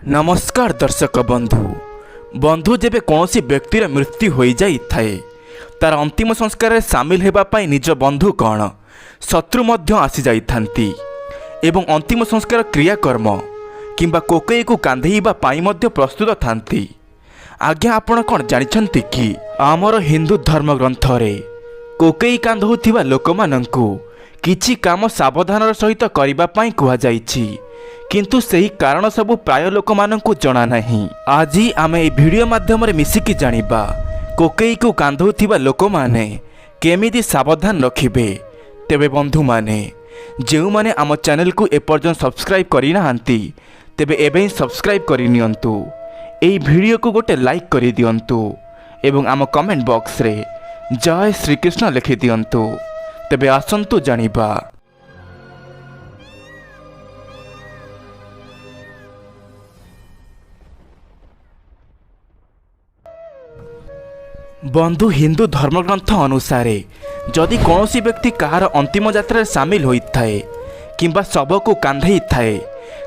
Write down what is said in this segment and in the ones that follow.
नमस्कार दर्शक बंधु बंधु जेबे कौनसी व्यक्तिर मृत्यु हो जाए तार अंतिम संस्कार सामिल होगापाई निज बंधु कौन शत्रु मध्य आसी जाइथांती एवं अंतिम संस्कार क्रियाकर्म किंबा कोकई को कांधेइबा पाई मध्य प्रस्तुत थांती। आज्ञा आपण कौन जानिछंती कि आमर हिंदू धर्म ग्रंथ रे कोकई कांधुथिबा लोकमानंकु किछि काम सावधानर सहित करिबा पाई कुहा जाइछि, किंतु सही कारण सबु प्राय लोक मानंकु जणा नहीं। आज आमे ए वीडियो माध्यम रे मिसिकी जानिबा कोकई को कांधुथिबा लोक माने केमिति सावधान रखिबे। तेबे बंधु माने जेउ माने आम चैनल को एपर्यंत सब्सक्राइब करि नाहंती तेबे एबे ही सब्सक्राइब करि नियंतु। एई वीडियो को गोटे लाइक करि दियंतु एवं आम कमेंट बॉक्स रे जय श्री कृष्ण लिखि दियंतु। तेबे आसंतु जानिबा। बंधु हिंदू धर्मग्रंथ अनुसार जदि कौनसी व्यक्ति कहार अंतिम यात्रा सामिल होइथाए किंबा शव को कांधई थाए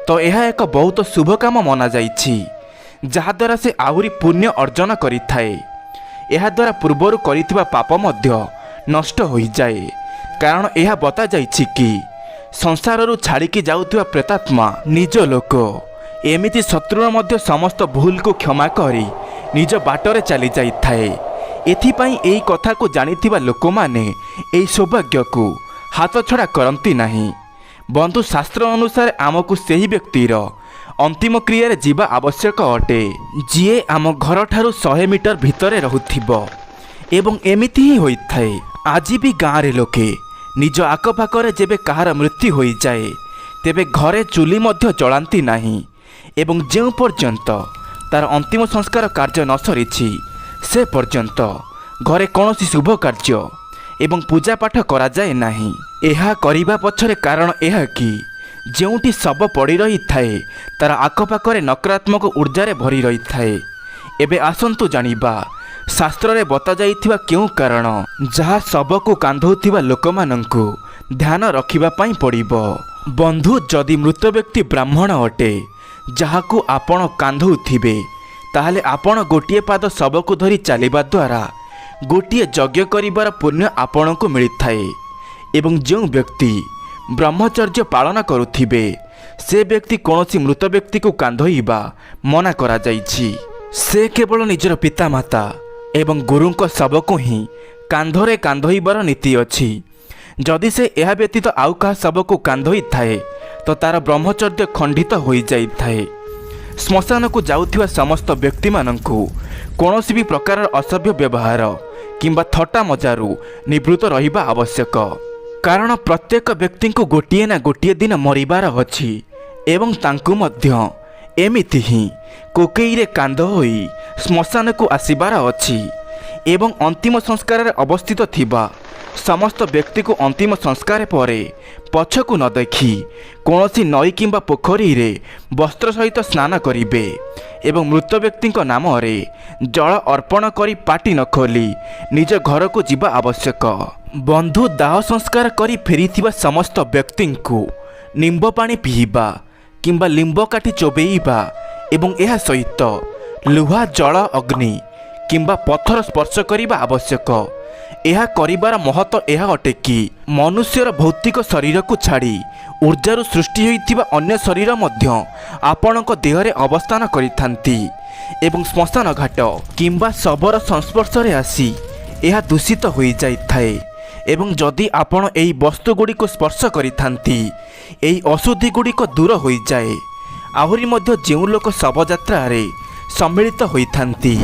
तो यह एक बहुत शुभ काम मना जाइछि, जहाद्वारा से आहुरी पुण्य अर्जन करिथाए। यह द्वारा पूर्वर करिथिबा पाप मध्य नष्ट होई जाए, कारण यह बता जाइछि कि संसाररू छाड़िकी जाउथिबा प्रेतात्मा निज लोक एमिति शत्रुर मध्य समस्त भूल को क्षमा करी निज बाटरे चली जाइथाए। एथिपाई एई कथा को जानिथिबा लोक माने एई सौभाग्य को हाथ छड़ा करंती नहीं। बंधु शास्त्र अनुसार आमको सही व्यक्तिर अंतिम क्रिया रे जीवा आवश्यक अटे जीए आम घर ठारू 100 मीटर भितरे रहुथिबो एवं एमिति ही होइथाए। आज भी गाँव रे लोके निज आखपाखरे जेबे कहार मृत्यु हो जाए तेबे घरे चुली मध्य जलांती नहीं एवं जेउ पर्यंत तार अंतिम संस्कार कार्य न सरिछि से पर्यंत घरे कौनसी शुभ कार्य एवं पूजा पाठ करा जाए नहीं। एहा करिबा पछरे कारण एहा कि जेउटी शव पड़ी रही थाए तार आखपाखरे नकारात्मक ऊर्जा रे भरी रही थाए। एबे आसंतु जानिबा शास्त्र रे बता जाइथिबा केउ कारण जहा शव को कांधुथिबा लोकमानंकु ध्यान रखिबा पाई पड़िबो। बंधु जदि मृत व्यक्ति ब्राह्मण अटे जहाकू आपण कांधुथिबे ताहले आपण गोटिए पाद शव को धरी चलिबा द्वारा गोटिए यज्ञ करिबार पुण्य आपणको मिलिथाए एवं जो व्यक्ति ब्रह्मचर्य पालन करुथिबे से व्यक्ति कौनसी मृत व्यक्ति को कांधइबा मना करा जाइछि। से केवल निजर पितामाता एवं गुरुंक शव को ही कांधरे कांधइबार नीति अछि। जदि से यह व्यतीत आउ कहा शव को कांधई थाए तो तार ब्रह्मचर्य खंडित हो जाइथाए। श्मशान को जाउथिबा समस्त व्यक्ति मानंकु कौनसी भी प्रकार असभ्य व्यवहार किंबा थट्टा मजारू निवृत्त रहिबा आवश्यक, कारण प्रत्येक व्यक्ति को गोटिए ना गोटिए दिन मरिबार अछि एवं तांकु मध्य एमिति ही कोकई रे कांध होई श्मशान को आसीबार अछि एवं अंतिम संस्कार अवस्थित थिबा समस्त व्यक्ति को अंतिम संस्कार परे पछकु न देखी कौनसी नई किंबा पोखरी रे वस्त्र सहित स्नान करिबे एवं मृत व्यक्ति नाम रे जल अर्पण करी पाटी न खोली निज घर को जीवा आवश्यक। बंधु दाह संस्कार करी फेरिथिबा समस्त व्यक्ति को निंब पानी पीबा किंबा लिंब काठी चोबेइबा एवं यह सहित लुहा जल अग्नि किंबा पत्थर स्पर्श करिबा आवश्यक। यह करिबार महत्व यह अटे कि मनुष्यर भौतिक शरीर को छाड़ी ऊर्जार सृष्टि होइथिबा अन्य शरीर मध्य आपणक देहरे अवस्थान करिथांती एवं श्मशान घाट किंबा शवर संस्पर्श रे आसी यह दूषित हो जाइथाए एवं जदि आपण एई वस्तु गुडी को स्पर्श करिथांती एई अशुद्धि गुडी को दूर हो जाए। आहुरी मध्य जेउ लोक शव यात्रा रे सम्मिलित होइथांती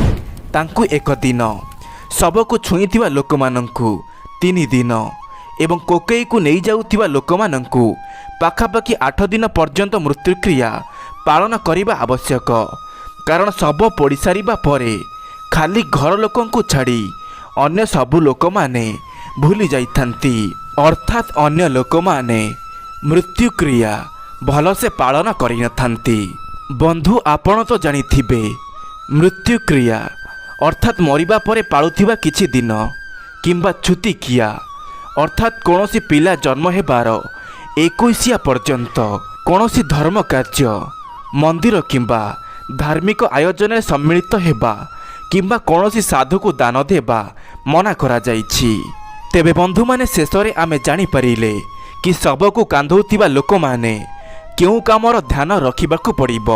तांकु एक दिन शव को छुईथिबा लोकमानंकु 3 दिन एवं कोकई को नहीं जाउथिबा लोकमानंकु पाखापाखि 8 दिन पर्यंत मृत्युक्रिया पालन करिबा आवश्यक, कारण शव पोड़ी सारिबा परे खाली घर लोकंकु छाड़ी अन्य सबु लोक माने भूली जाइथांती, अर्थात अन्य लोक माने मृत्युक्रिया भल से पालन करि नथांती। बंधु आपण तो जानिथिबे मृत्युक्रिया अर्थात मरिबा परे पाळुथिबा किछि दिन किंबा छुतिकिया अर्थात कौनसी पिला जन्म हेबार 21 पर्यंत कौनसी धर्म कार्य ମନ୍ଦିର କିମ୍ବା ଧାର୍ମିକ ଆୟୋଜନରେ ସମ୍ମିଳିତ ହେବା କିମ୍ବା କୌଣସି ସାଧୁକୁ ଦାନ ଦେବା ମନା କରାଯାଇଛି। ତେବେ ବନ୍ଧୁମାନେ, ଶେଷରେ ଆମେ ଜାଣିପାରିଲେ କି ଶବକୁ କାନ୍ଧଉଥିବା ଲୋକମାନେ କେଉଁ କାମର ଧ୍ୟାନ ରଖିବାକୁ ପଡ଼ିବ।